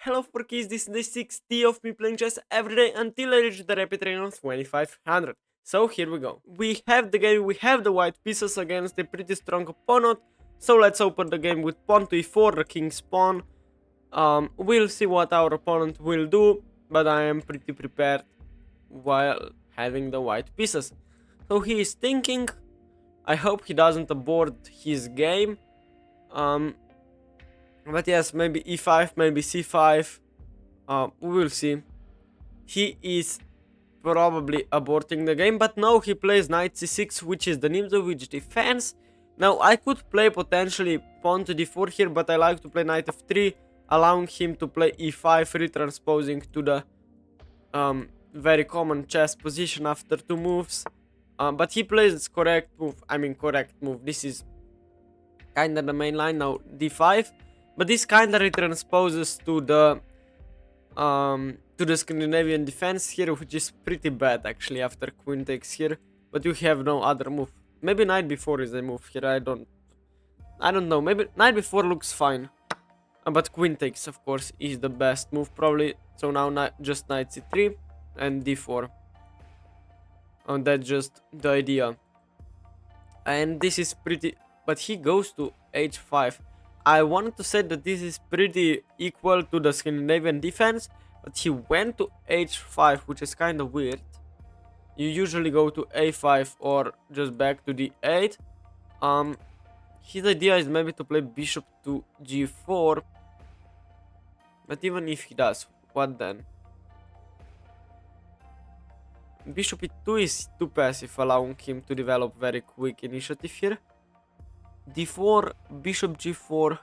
Hello Forkies, this is the 6th day of me playing chess every day until I reach the rapid train of 2500. So here we go. We have the game, we have the white pieces against a pretty strong opponent. So let's open the game with pawn to e4, the king's pawn. We'll see what our opponent will do, but I am pretty prepared while having the white pieces. So he is thinking. I hope he doesn't abort his game. But yes, maybe e5, maybe c5. We will see. He is probably aborting the game, but no, he plays knight c6, which is the Nimzowitsch defense. Now, I could play potentially pawn to d4 here, but I like to play knight f3, allowing him to play e5, retransposing to the very common chess position after two moves. But he plays correct move. This is kinda the main line now, d5. But this kinda retransposes to the Scandinavian defense here, which is pretty bad actually after queen takes here. But you have no other move. Maybe knight b4 is a move here. I don't know. Maybe knight b4 looks fine. But queen takes, of course, is the best move probably. So now just knight c3 and d4. And that's just the idea. And this is pretty. But he goes to h5. I wanted to say that this is pretty equal to the Scandinavian defense, but he went to h5, which is kind of weird. You usually go to a5 or just back to d8. His idea is maybe to play bishop to g4. But even if he does, what then? Bishop e2 is too passive, allowing him to develop very quick initiative here. d4, bishop g4.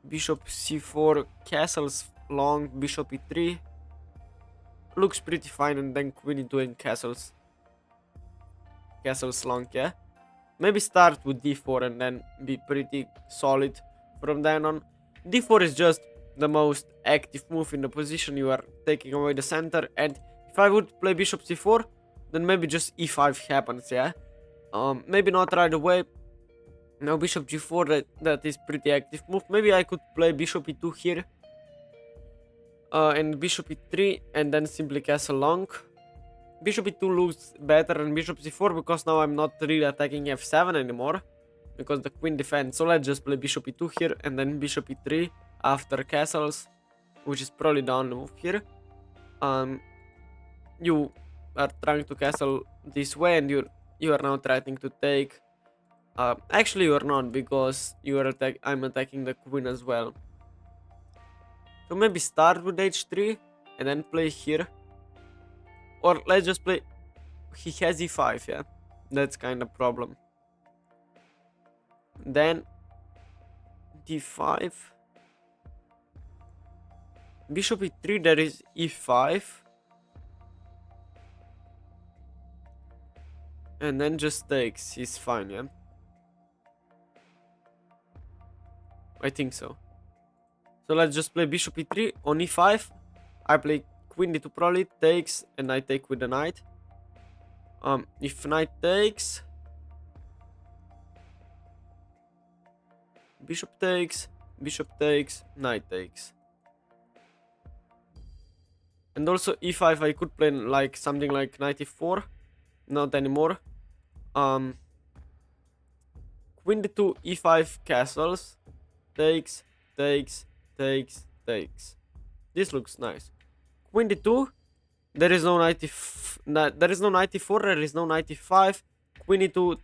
Bishop c4, castles long, bishop e3. Looks pretty fine, and then queen e2 and castles. Castles long, yeah? Maybe start with d4 and then be pretty solid from then on. d4 is just the most active move in the position. You are taking away the center, and if I would play bishop c4, then maybe just e5 happens, yeah? Maybe not right away. Now bishop g4, that is pretty active move. Maybe I could play bishop e2 here. And bishop e3, and then simply castle long. Bishop e2 looks better than bishop c4, because now I'm not really attacking f7 anymore. Because the queen defends. So let's just play bishop e2 here, and then bishop e3 after castles. Which is probably the only move here. You are trying to castle this way, and you are now trying to take. Actually, you are not, because I'm attacking the queen as well. So maybe start with h3 and then play here. Or let's just play. He has e5, yeah. That's kind of problem. Then d5. Bishop e3, there is e5. And then just takes. He's fine, yeah. I think so. So let's just play bishop e3 on e5. I play queen d2 probably, takes, and I take with the knight. If knight takes, bishop takes, knight takes. And also e5 I could play like something like knight e4. Not anymore. Queen d2, e5 castles. Takes. This looks nice. Queen d2. There is no knight there is no knight e4. There is no knight e5. Queen e2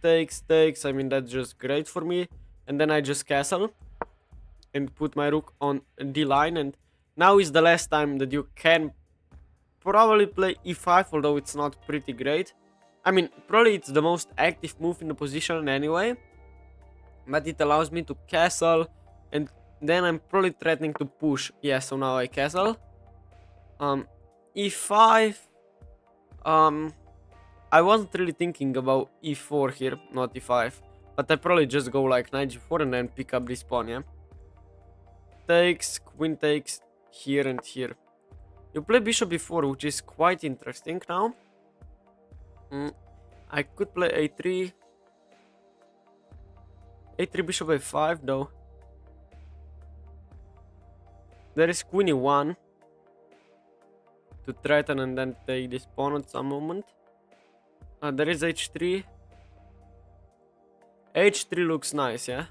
takes. I mean, that's just great for me. And then I just castle and put my rook on d line. And now is the last time that you can probably play e5, although it's not pretty great. I mean, probably it's the most active move in the position anyway. But it allows me to castle, and then I'm probably threatening to push. Yeah, so now I castle. e5. I wasn't really thinking about e4 here, not e5. But I probably just go like knight g4 and then pick up this pawn, yeah? Takes, queen takes, here and here. You play bishop e4, which is quite interesting now. I could play a3. a3 bishop a5 though. There is queen e1 to threaten and then take this pawn at some moment. There is h3. h3 looks nice, yeah?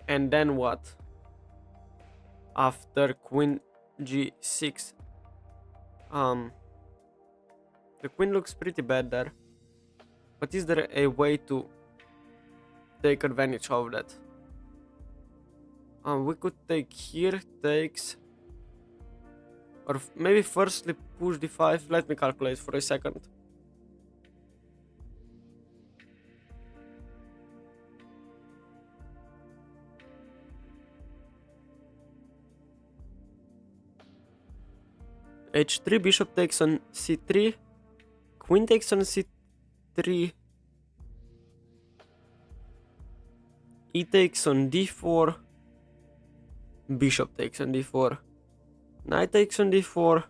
And then what? After queen g6. The queen looks pretty bad there. But is there a way to take advantage of that? We could take here, takes... Or maybe firstly push d5. Let me calculate for a second. h3, bishop takes on c3, queen takes on c3, e takes on d4, bishop takes on d4, knight takes on d4,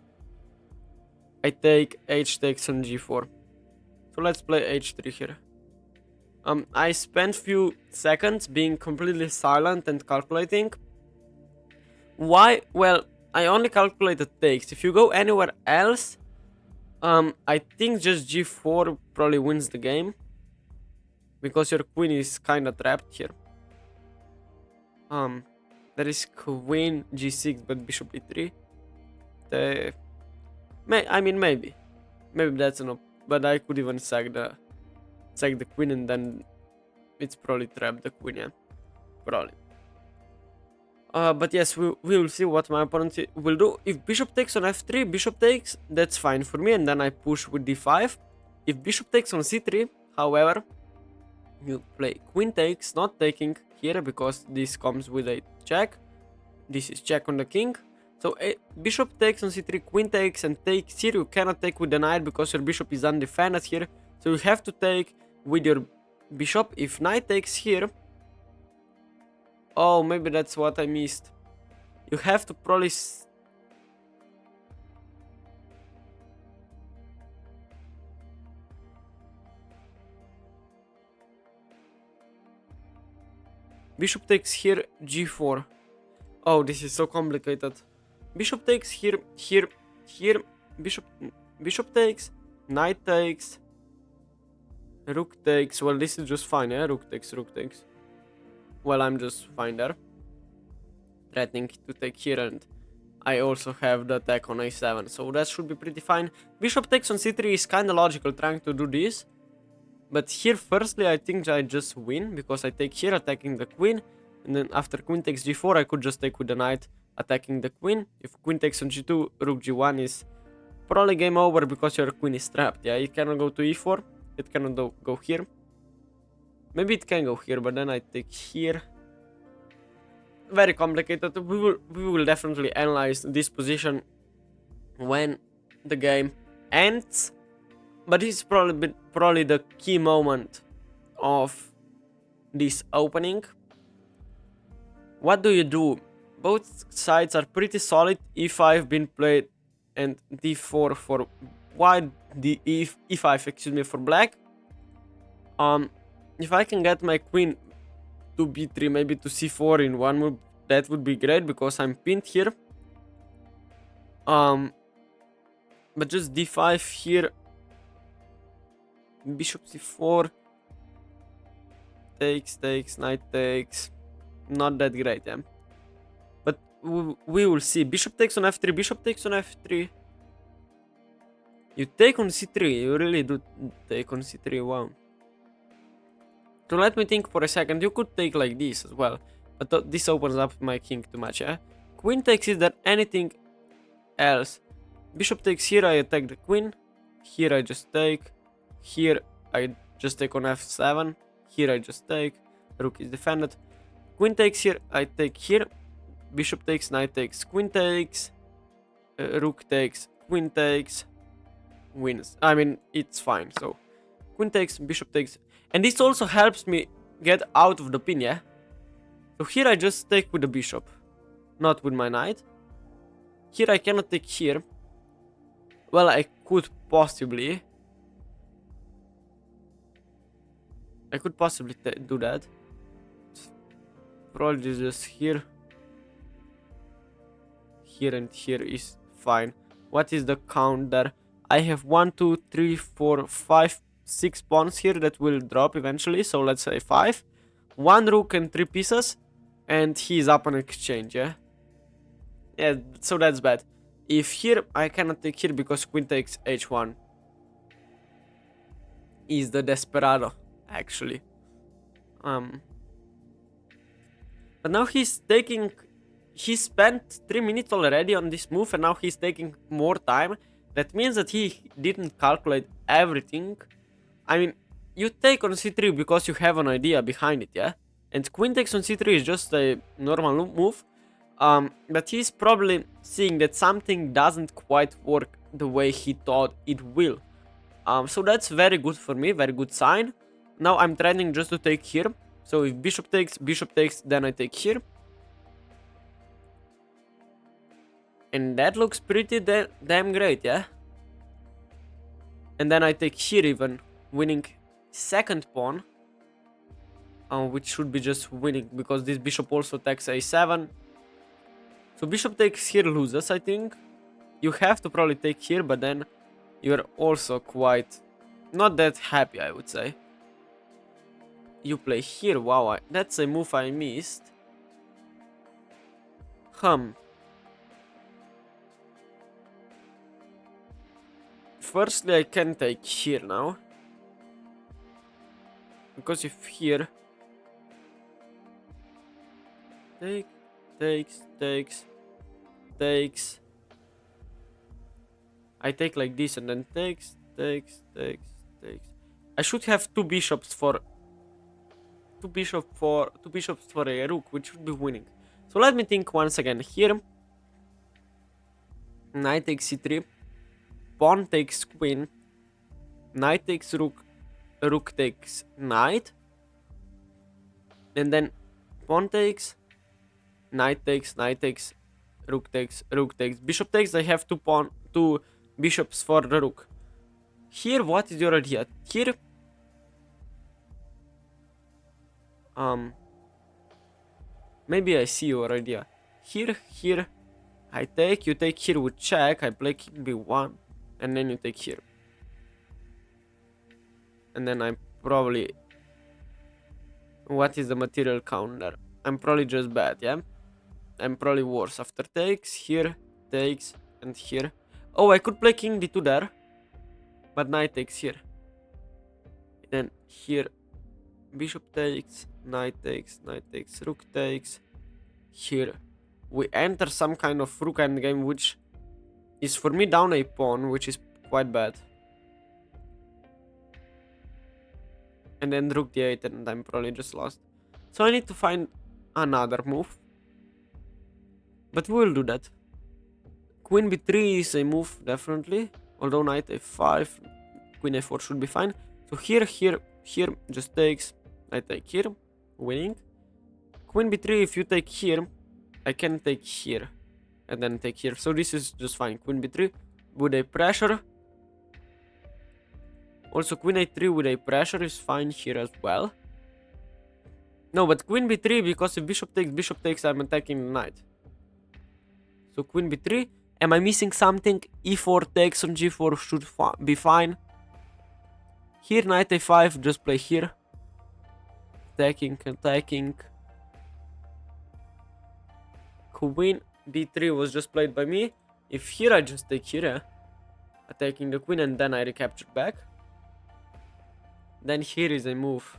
I take h takes on g4. So let's play h3 here. I spent few seconds being completely silent and calculating. Why? Well, I only calculated takes. If you go anywhere else, I think just g4 probably wins the game. Because your queen is kinda trapped here. There is queen g6 but bishop e3. Maybe. Maybe that's enough. But I could even sack the queen and then it's probably trapped the queen, yeah. Probably. But yes, we will see what my opponent will do. If bishop takes on f3, bishop takes, that's fine for me, and then I push with d5. If bishop takes on c3, however, you play queen takes, not taking here because this comes with a check. This is check on the king. So bishop takes on c3, queen takes, and takes here. You cannot take with the knight because your bishop is undefended here. So you have to take with your bishop. If knight takes here... Oh, maybe that's what I missed. You have to probably... Bishop takes here, g4. Oh, this is so complicated. Bishop takes here, bishop takes, knight takes, rook takes. Well, this is just fine, yeah? Rook takes. Well, I'm just fine there. Threatening to take here, and I also have the attack on a7, so that should be pretty fine. Bishop takes on c3 is kinda logical, trying to do this. But here, firstly, I think I just win, because I take here, attacking the queen. And then after queen takes g4, I could just take with the knight, attacking the queen. If queen takes on g2, rook g1 is probably game over, because your queen is trapped. Yeah, it cannot go to e4, it cannot go here. Maybe it can go here, but then I take here. Very complicated. We will definitely analyze this position when the game ends. But this is probably the key moment of this opening. What do you do? Both sides are pretty solid. e5 been played and d4 for white, e5, excuse me, for black. If I can get my queen to b3, maybe to c4 in one move, that would be great, because I'm pinned here. But just d5 here, bishop c4, takes, knight takes, not that great, yeah. But we will see. Bishop takes on f3, You take on c3, you really do take on c3, wow. So let me think for a second. You could take like this as well, but this opens up my king too much, yeah? Queen takes, is there anything else? Bishop takes here, I attack the queen. Here I just take. Here I just take on f7. Here I just take. Rook is defended. Queen takes here, I take here. Bishop takes, knight takes, queen takes. Rook takes, queen takes. Wins. I mean, it's fine, so... Queen takes, bishop takes. And this also helps me get out of the pin, yeah? So here I just take with the bishop, not with my knight. Here I cannot take here. Well, I could possibly. I could possibly do that. Probably just here. Here and here is fine. What is the count there? I have 1, 2, 3, 4, 5, 6 pawns here that will drop eventually. So let's say 5. 1 rook and 3 pieces. And he's up on exchange, yeah? Yeah, so that's bad. If here, I cannot take here because queen takes h1. Is the desperado, actually. But now he's taking... He spent 3 minutes already on this move and now he's taking more time. That means that he didn't calculate everything. I mean, you take on c3 because you have an idea behind it, yeah? And queen takes on c3 is just a normal move. But he's probably seeing that something doesn't quite work the way he thought it will. So that's very good for me, very good sign. Now I'm trying just to take here. So if bishop takes, then I take here. And that looks pretty damn great, yeah? And then I take here even, winning second pawn. Which should be just winning, because this bishop also takes a7. So bishop takes here loses, I think. You have to probably take here, but then you're also quite not that happy, I would say. You play here, wow, that's a move I missed. Firstly, I can take here now. Because if here... Takes. I take like this and then takes. I should have two bishops for a rook, which should be winning. So let me think once again. Here, knight takes c3, pawn takes queen, knight takes rook, rook takes knight, and then pawn takes, knight takes, rook takes, bishop takes. I have two bishops for the rook. Here, what is your idea? Here, maybe I see your idea. Here, I take, you take here with check, I play king b1, and then you take here. And then I'm probably... What is the material counter? I'm probably just bad, yeah? I'm probably worse. After takes, here, takes, and here. Oh, I could play king d2 there. But knight takes here. Then here, bishop takes, knight takes, rook takes. Here, we enter some kind of rook endgame, which is for me down a pawn, which is quite bad. And then rook d8, and I'm probably just lost. So I need to find another move. But we will do that. Queen b3 is a move, definitely. Although knight a5, queen a4 should be fine. So here, just takes. I take here, winning. Queen b3, if you take here, I can take here. And then take here. So this is just fine. Queen b3 with a pressure. Also, queen a3 with a pressure is fine here as well. No, but queen b3, because if bishop takes, I'm attacking the knight. So queen b3. Am I missing something? e4 takes on g4 should be fine. Here, knight a5, just play here. Attacking. Queen b3 was just played by me. If here, I just take here, attacking the queen, and then I recapture back. Then here is a move.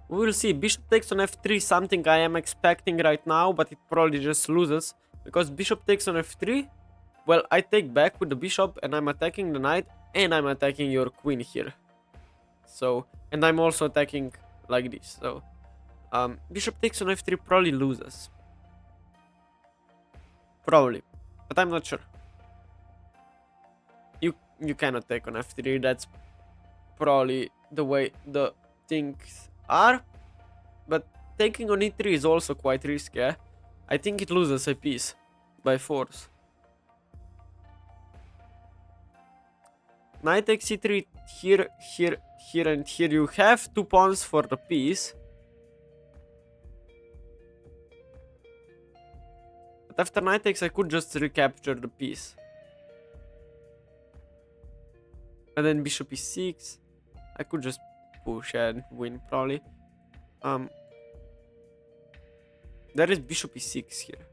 We will see. Bishop takes on f3, something I am expecting right now, but it probably just loses. Because bishop takes on f3, well, I take back with the bishop, and I'm attacking the knight, and I'm attacking your queen here. So, and I'm also attacking like this. So, bishop takes on f3 probably loses. Probably, but I'm not sure. You cannot take on f3, that's probably the way the things are. But taking on e3 is also quite risky, eh? I think it loses a piece by force. Knight takes e3, here, here, here, and here. You have 2 pawns for the piece. But after knight takes, I could just recapture the piece. And then bishop e6. I could just push and win, probably. There is bishop e6 here.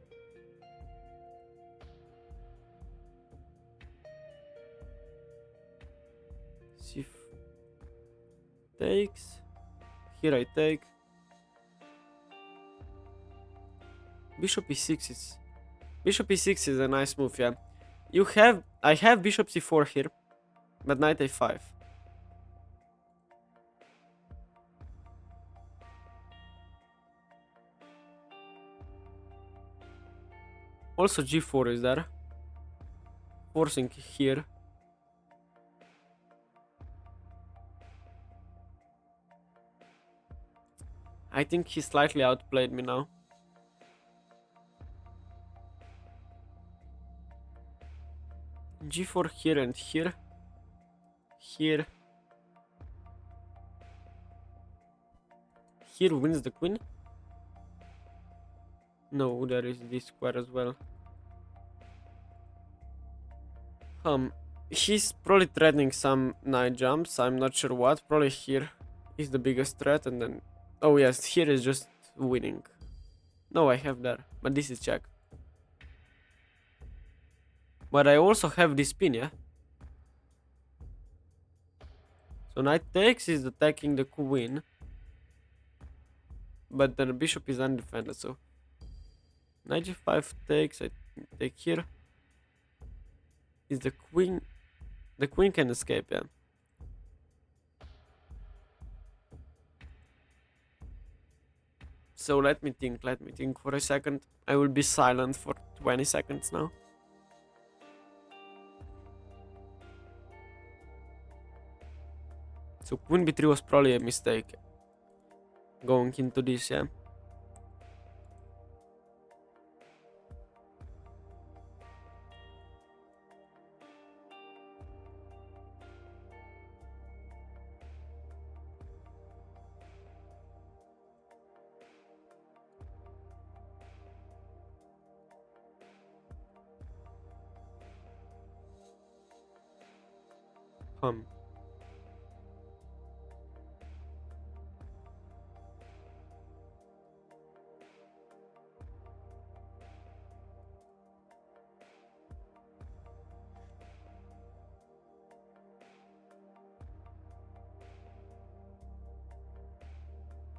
See if takes. Here I take. Bishop e6 is... Bishop e6 is a nice move, yeah. I have bishop c4 here, but knight a5. Also g4 is there. Forcing here. I think he slightly outplayed me now. G4 here and here. Here. Here wins the queen. No, there is this square as well. He's probably threatening some knight jumps. I'm not sure what. Probably here is the biggest threat, and then... Oh yes, here is just winning. No, I have there, but this is check. But I also have this pin, yeah? So knight takes is attacking the queen. But the bishop is undefended, so... Knight g5 takes, I take here. Is the queen... The queen can escape, yeah. So let me think for a second. I will be silent for 20 seconds now. So queen b3 was probably a mistake. Going into this, yeah.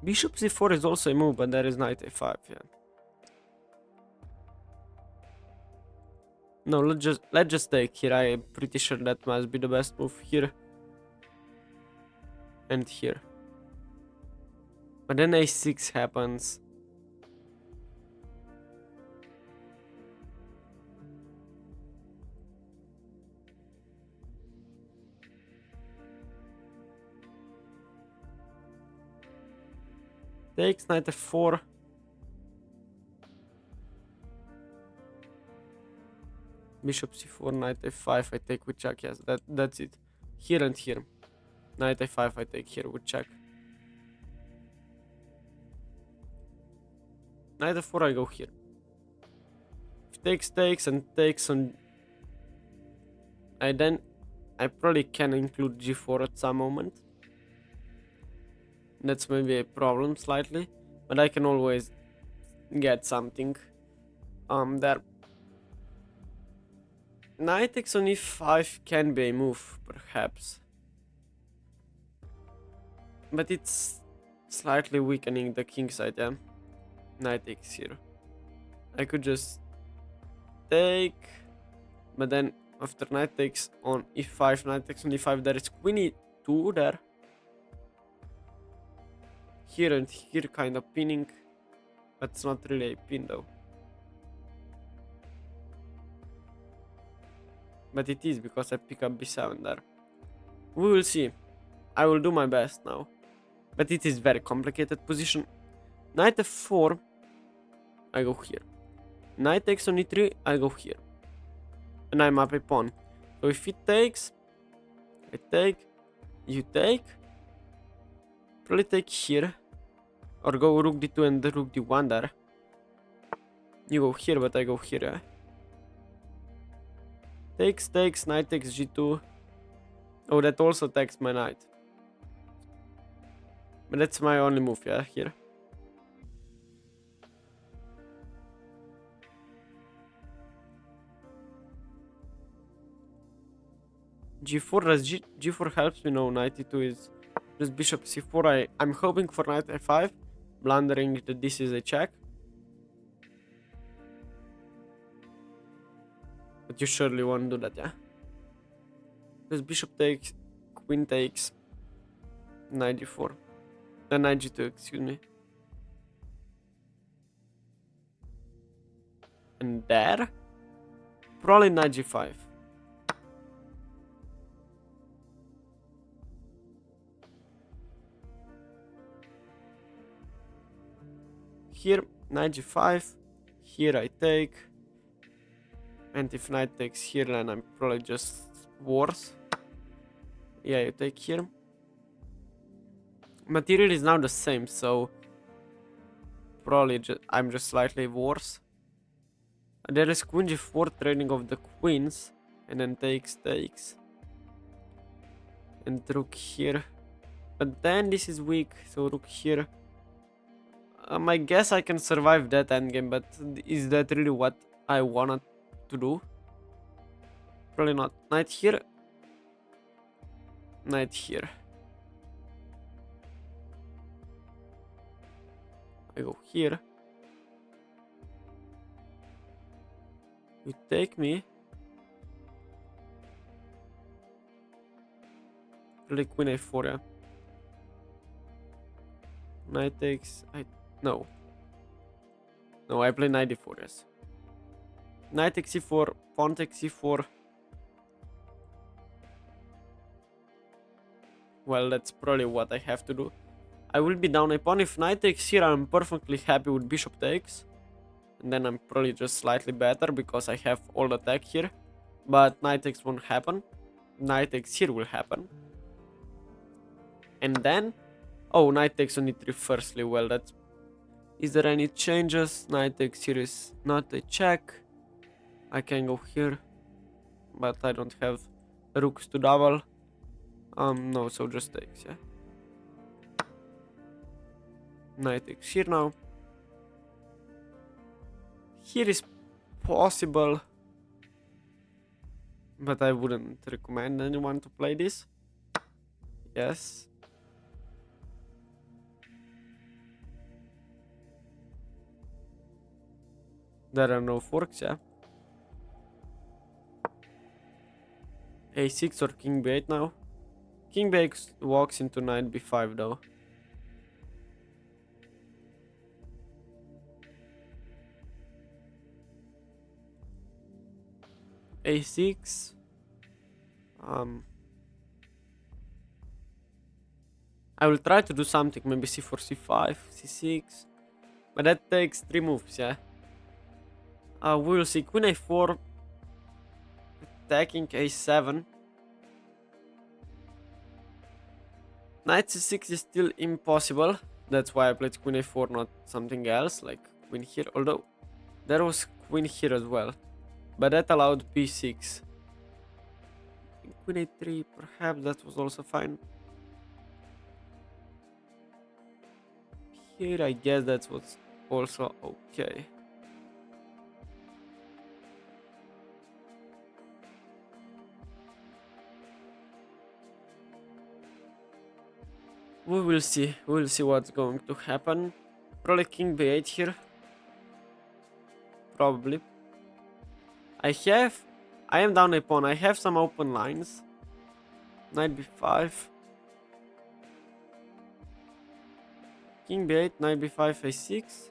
Bishop c4 is also a move, but there is knight a5, yeah. No, let's just take here. I am pretty sure that must be the best move here. And here. But then a6 happens. Takes knight f4. Bishop c4, knight f5, I take with check, yes, that's it. Here and here. Knight a5, I take here with check. Knight f4, I go here. If takes and takes on... I probably can include g4 at some moment. That's maybe a problem slightly, but I can always get something there. Knight takes on e5 can be a move, perhaps. But it's slightly weakening the king side, yeah. Knight takes here. I could just take, but then after knight takes on e5, knight takes on e5, there is queen e2 there. Here and here kind of pinning, but it's not really a pin though. But it is because I pick up b7 there. We will see. I will do my best now. But it is very complicated position. Knight f4, I go here. Knight takes on e3, I go here. And I'm up a pawn. So if it takes, I take. You take. Probably take here. Or go rook d2 and rook d1 there. You go here, but I go here. Yeah? Takes, knight takes g2. Oh, that also takes my knight. But that's my only move, yeah, here. G4 does G4 helps me. No, knight e2 is just bishop c4. I'm hoping for knight f5, blundering that this is a check. But you surely won't do that, yeah? Because bishop takes, queen takes, knight g4. Knight g2, excuse me. And there? Probably knight g5. Here, knight g5. Here I take. And if knight takes here, then I'm probably just worse. Yeah, you take here. Material is now the same, so probably I'm just slightly worse. There is queen g4 trading of the queens, and then takes. And rook here. But then this is weak, so rook here. I guess I can survive that endgame, but is that really what I wanted to do? Probably not. Knight here. Knight here. I go here. You take me. Play queen a4, yeah. Knight takes. No. No, I play knight d4, yes. Knight takes c4, pawn takes c4. Well, that's probably what I have to do. I will be down a pawn. If knight takes here, I'm perfectly happy with bishop takes. And then I'm probably just slightly better because I have all the attack here. But knight takes won't happen. Knight takes here will happen. And then... Oh, knight takes on e3 firstly. Well, that's... Is there any changes? Knight takes here is not a check. I can go here. But I don't have rooks to double. No, so just takes, yeah. Knight takes here now. Here is possible. But I wouldn't recommend anyone to play this. Yes. There are no forks, yeah. A6 or king b8 now. King b8 walks into knight b5 though. A6. I will try to do something, maybe c4, c5, c6. But that takes 3 moves, yeah. We will see queen a4. Attacking a7. Knight c6 is still impossible. That's why I played queen a4, not something else, like queen here. Although, there was queen here as well. But that allowed b6. Queen a3, perhaps that was also fine. Here, I guess that was also okay. We will see what's going to happen. Probably king b8 here. Probably. I am down a pawn. I have some open lines. Knight b5. King b8, knight b5, a6.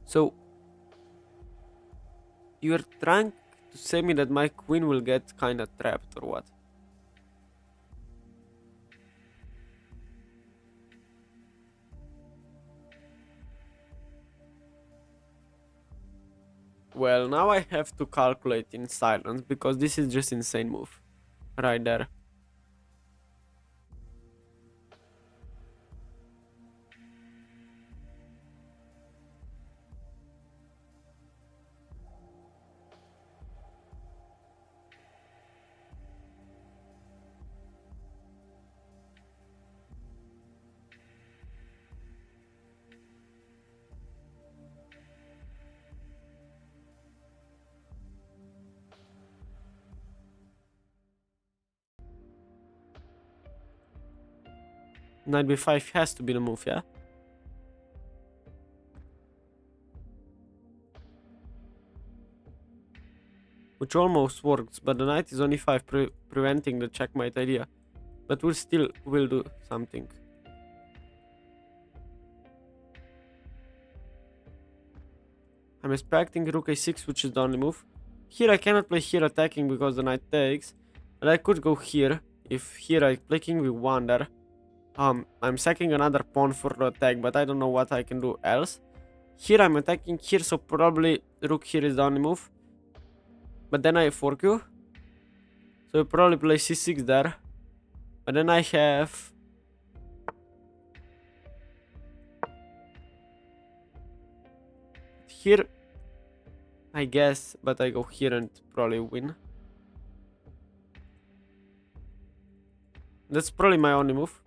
So, you're trying to say me that my queen will get kinda trapped or what? Well, now I have to calculate in silence because this is just insane move. Right there. Knight b5 has to be the move, yeah? Which almost works, but the knight is on e5 preventing the checkmate idea. But we still will do something. I'm expecting rook a6, which is the only move. Here I cannot play here attacking because the knight takes. But I could go here. If here I play king b1 there. I'm sacking another pawn for the attack, but I don't know what I can do else. Here I'm attacking here, so probably rook here is the only move. But then I fork you. So I probably play c6 there. But then I have... Here, I guess, but I go here and probably win. That's probably my only move.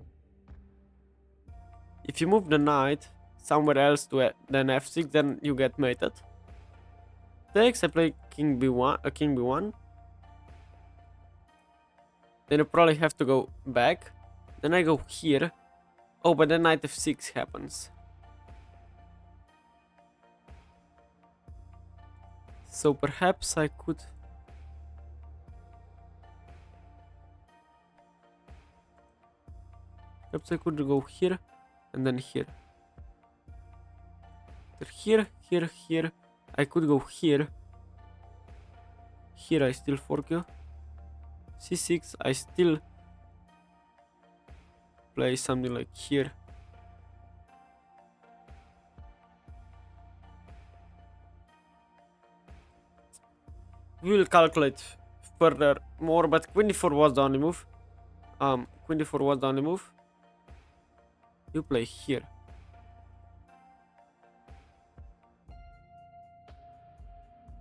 If you move the knight somewhere else to than f6, then you get mated. Takes, I play king b1, king b1. Then you probably have to go back. Then I go here. Oh, but then knight f6 happens. So perhaps I could... Perhaps I could go here and then here. Here, here, here. I could go here. Here I still fork you. c6, I still play something like here. We will calculate further more, but queen d4 was the only move. Queen d4 was the only move. You play here.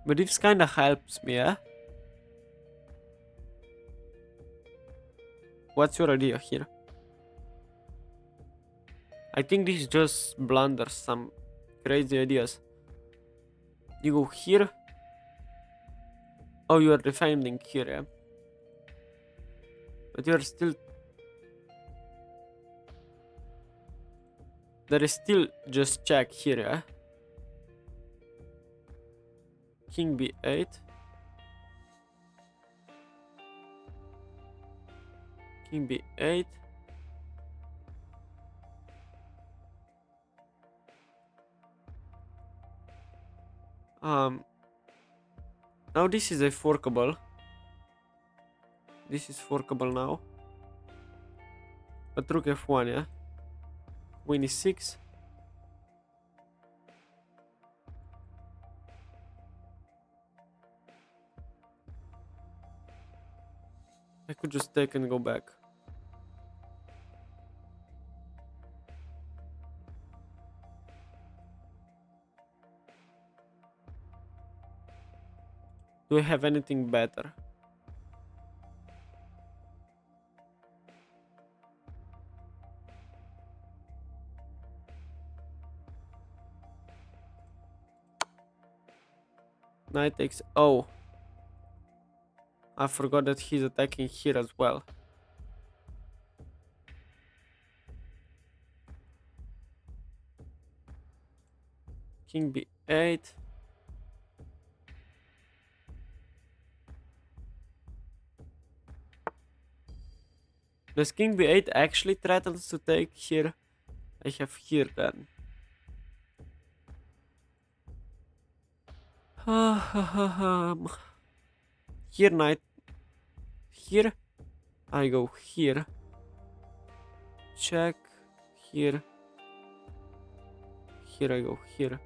But this kinda helps me, eh? What's your idea here? I think this just blunders some crazy ideas. You go here. Oh, you are defending here, yeah? But you are still... There is still just check here, yeah? King b8. King b8. Now this is a forkable. This is forkable now. But rook f1, yeah? Queen e6. I could just take and go back. Do I have anything better? Knight takes... Oh. I forgot that he's attacking here as well. King b8. Does king b8 actually threatens to take here? I have here then. Here knight. Here. I go here. Check. Here. Here I go here.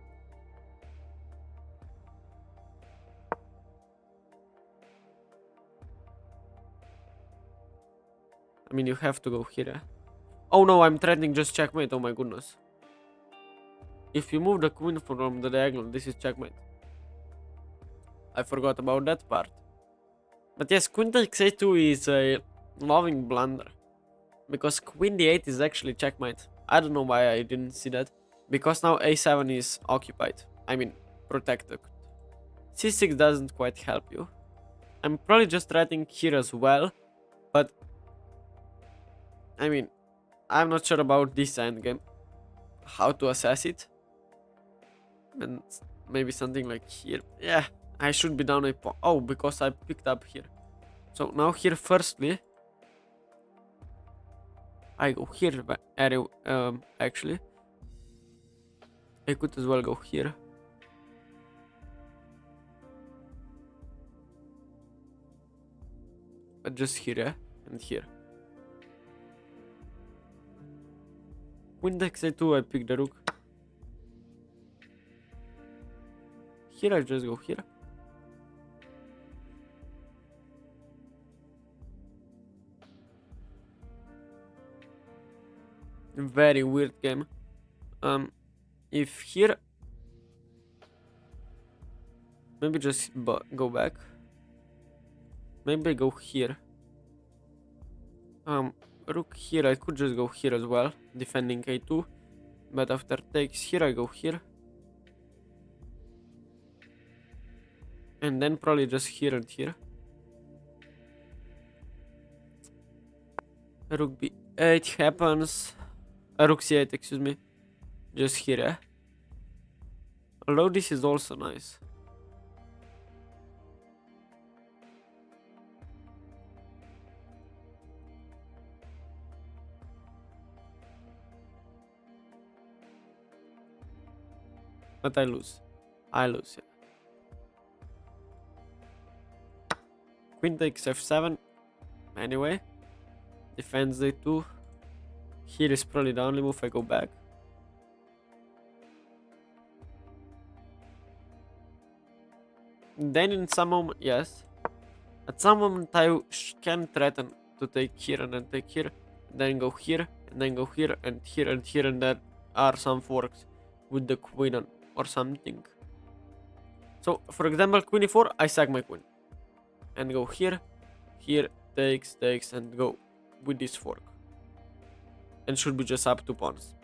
I mean, you have to go here. Eh? Oh no, I'm threatening just checkmate. Oh my goodness. If you move the queen from the diagonal, this is checkmate. I forgot about that part. But yes, queen takes a2 is a loving blunder. Because queen d8 is actually checkmate. I don't know why I didn't see that. Because now a7 is occupied. I mean, protected. c6 doesn't quite help you. I'm probably just threatening here as well. But, I mean, I'm not sure about this endgame. How to assess it. And maybe something like here. Yeah, I should be down a pawn. Oh, because I picked up here. So now here, firstly, I go here. Actually, I could as well go here. But just here, and here. Queen takes a2, I pick the rook. Here I just go here. Very weird game. If here, maybe just go back. Maybe go here. Rook here, I could just go here as well, defending a2. But after takes here, I go here. And then probably just here and here. Rook b8 happens. Rook c8, excuse me. Just here, eh? Although this is also nice. But I lose. I lose, yeah. Queen takes f7. Anyway. Defends a2. Here is probably the only move I go back. Then in some moment, yes. At some moment I can threaten to take here and then take here. Then go here, and then go here, and here, and here, and there are some forks with the queen on, or something. So, for example, queen e4, I sack my queen. And go here, here, takes, and go with this fork. And should be just up 2 pawns.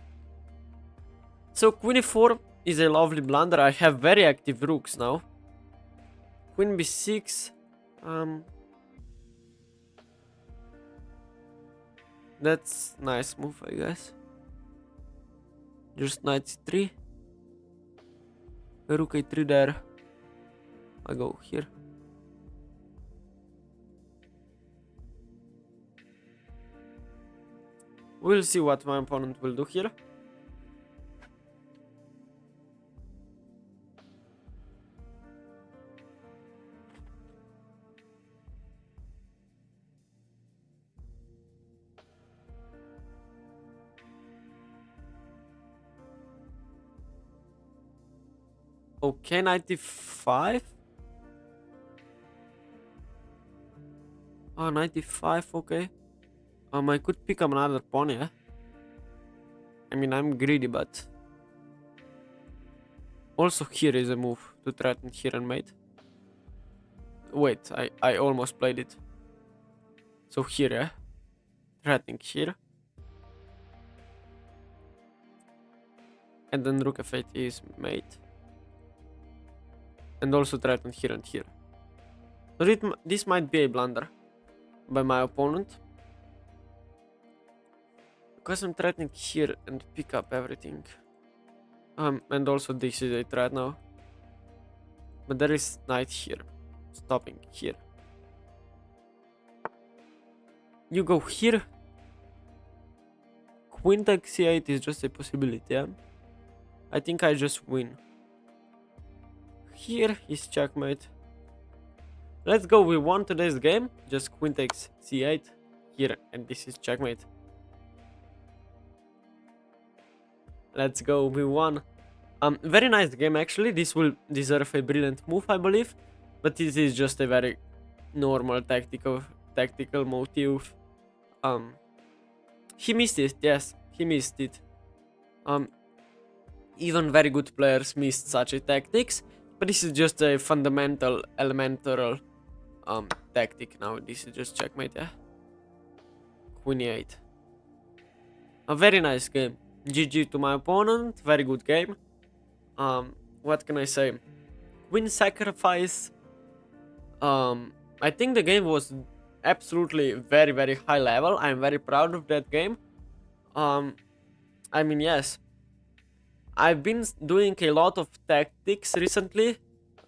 So, queen e4 is a lovely blunder. I have very active rooks now. Queen b6. That's nice move, I guess. Just knight c3. Rook a3 there. I go here. We'll see what my opponent will do here. Okay, 95. Oh, 95, okay. I could pick up another pawn, yeah. I mean, I'm greedy, but also here is a move to threaten here and mate. Wait, I almost played it. So here, yeah. Threatening here. And then rook f8 is mate. And also threaten here and here. So this might be a blunder by my opponent. Because I'm threatening here and pick up everything. And also this is a threat now. But there is knight here. Stopping here. You go here. Queen takes c8 is just a possibility, yeah? I think I just win. Here is checkmate. Let's go, we won today's game. Just queen takes c8 here, and this is checkmate. Let's go, we won. Very nice game actually. This will deserve a brilliant move, I believe. But this is just a very normal tactical motive. He missed it, yes, he missed it. Even very good players missed such a tactics, but this is just a fundamental, elemental tactic now. This is just checkmate, yeah. Queen e8. A very nice game. GG to my opponent, very good game. What can I say? Queen sacrifice. I think the game was absolutely very, very high level. I'm very proud of that game. I mean, yes. I've been doing a lot of tactics recently.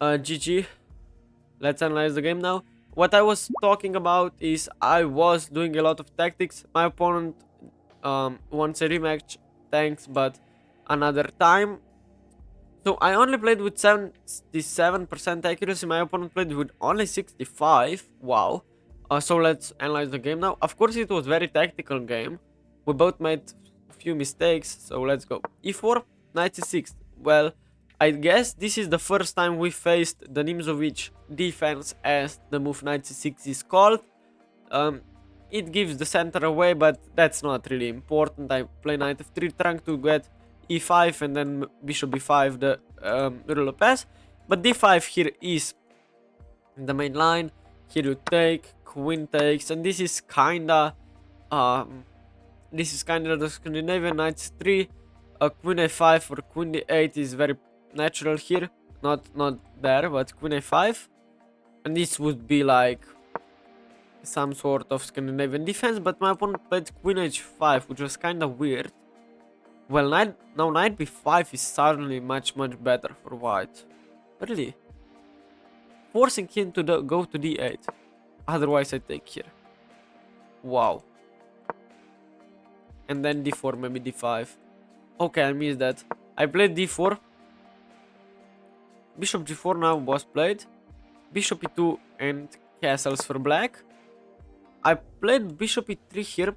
GG. Let's analyze the game now. What I was talking about is I was doing a lot of tactics. My opponent wants a rematch, thanks, but another time. So I only played with 77% accuracy. My opponent played with only 65. Wow. So let's analyze the game now. Of course, it was very tactical game. We both made a few mistakes. So let's go. E4, knight c6. Well, I guess this is the first time we faced the Nimzowitsch defense, as the move knight c6 is called. It gives the center away, but that's not really important. I play knight f3, trying to get e5 and then bishop b5, the ruler pass. But d5 here is the main line. Here you take, queen takes, and this is kinda the Scandinavian. Knight c3, queen a5 or queen d8 is very natural here. Not there, but queen a5, and this would be like some sort of Scandinavian defense. But my opponent played queen h5, which was kind of weird. Well, now knight b5 is suddenly much better for white. Really? Forcing him to go to d8. Otherwise I take here. Wow. And then d4, maybe d5. Okay, I missed that. I played d4. Bishop g4 now was played. Bishop e2 and castles for black. I played bishop e3 here.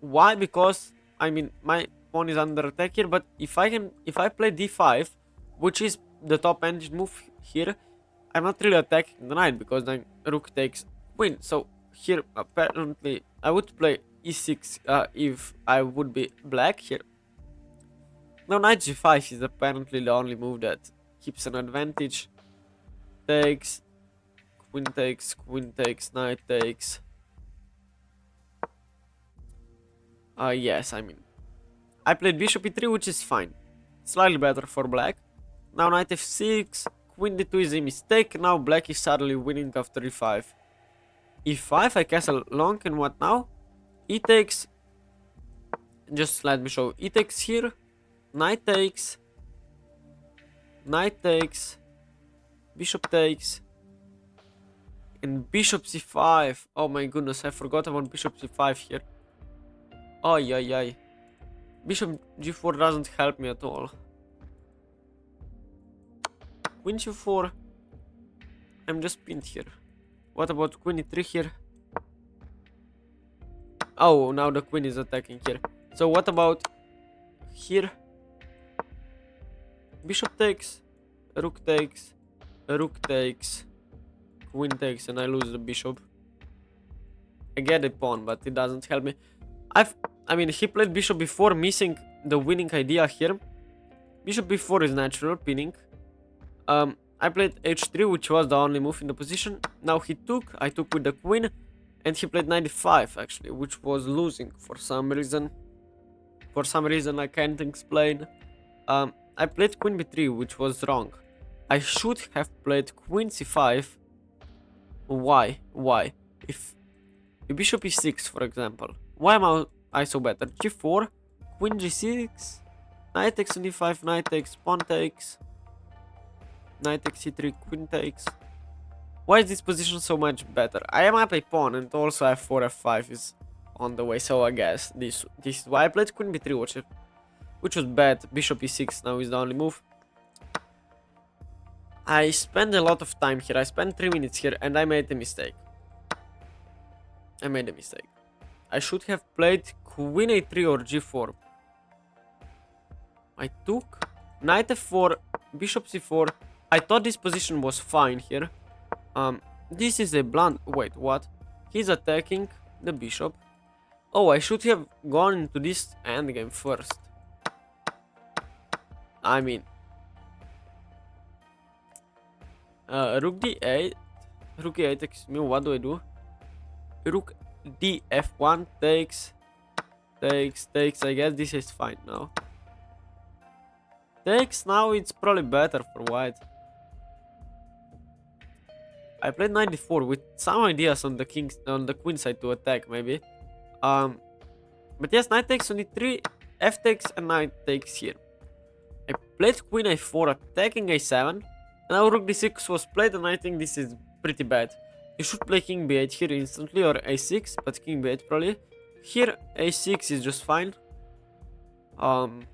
Why? Because, I mean, my pawn is under attack here, but if I play d5, which is the top engine move here, I'm not really attacking the knight, because then rook takes queen. So here apparently I would play e6 if I would be black here. Now knight g5 is apparently the only move that keeps an advantage. Takes, queen takes, queen takes, knight takes. Yes, I mean, I played bishop e3, which is fine. Slightly better for black. Now knight f6, queen d2 is a mistake. Now black is suddenly winning after e5. e5, I castle long, and what now? E takes. Just let me show. E takes here. Knight takes. Knight takes. Bishop takes. And bishop c5. Oh my goodness, I forgot about bishop c5 here. Oh, yeah. Bishop g4 doesn't help me at all. Queen g4. I'm just pinned here. What about queen e3 here? Oh, now the queen is attacking here. So what about here? Bishop takes, rook takes, rook takes, queen takes, and I lose the bishop. I get a pawn, but it doesn't help me. I mean, he played bishop b4, missing the winning idea here. Bishop b4 is natural, pinning. I played h3, which was the only move in the position. Now he took, I took with the queen, and he played knight d5 actually, which was losing for some reason. For some reason I can't explain. I played queen b3, which was wrong. I should have played queen c5. Why? If bishop e6, for example. Why am I so better? g4, queen g6, knight takes on d5, knight takes, pawn takes, knight takes c3, queen takes. Why is this position so much better? I am up a pawn, and also f4, f5 is on the way, so I guess this is why I played queen b3, which was bad. Bishop e6 now is the only move. I spent a lot of time here. I spent 3 minutes here, and I made a mistake. I should have played queen a3 or g4. I took knight f4, bishop c4. I thought this position was fine here. This is a blunt. Wait, what? He's attacking the bishop. Oh, I should have gone into this endgame first. I mean, rook d8, rook e8, excuse me, what do I do? Rook df1 takes, I guess this is fine now. Takes, now it's probably better for white. I played knight d4 with some ideas on the queen side to attack, maybe. But yes, knight takes on e3, f takes, and knight takes here. I played queen a4, attacking a7, and now rook d6 was played, and I think this is pretty bad. You should play king b8 here instantly, or a6, but king b8 probably. Here, a6 is just fine. Okay,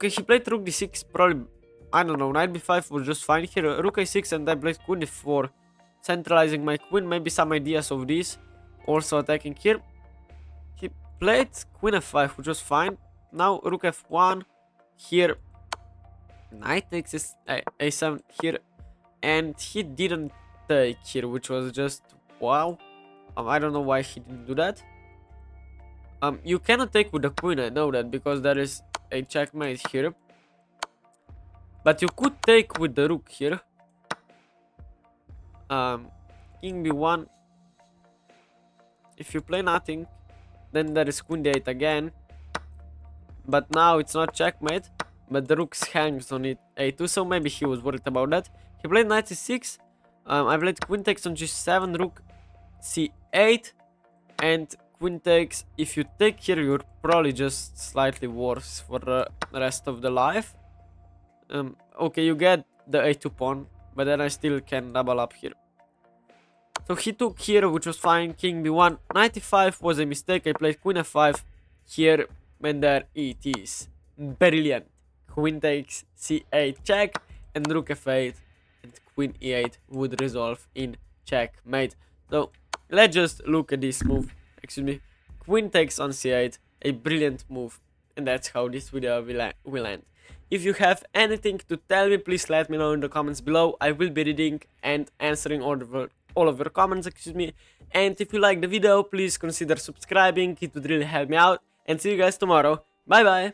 he played rook d6, probably, I don't know, knight b5 was just fine here. Rook a6, and I played queen d4, centralizing my queen, maybe some ideas of this. Also attacking here. He played queen f5, which was fine. Now rook f1, here, knight takes a7 here, and he didn't take here, which was just wow. I don't know why he didn't do that. You cannot take with the queen, I know that, because there is a checkmate here. But you could take with the rook here. King b1. If you play nothing, then there is queen d8 again. But now it's not checkmate, but the rook hangs on it a2, so maybe he was worried about that. He played knight c6. I played queen takes on g7, rook c8, and queen takes. If you take here, you're probably just slightly worse for the rest of the life. Okay, you get the a2 pawn, but then I still can double up here. So he took here, which was fine. King b1. Knight e5 was a mistake. I played queen f5 here, and there it is. Brilliant. Queen takes c8 check, and rook f8 and queen e8 would resolve in checkmate. So let's just look at this move. Excuse me. Queen takes on c8, a brilliant move, and that's how this video will end. If you have anything to tell me, please let me know in the comments below. I will be reading and answering all of your comments, excuse me. And if you like the video, please consider subscribing. It would really help me out. And see you guys tomorrow. Bye bye.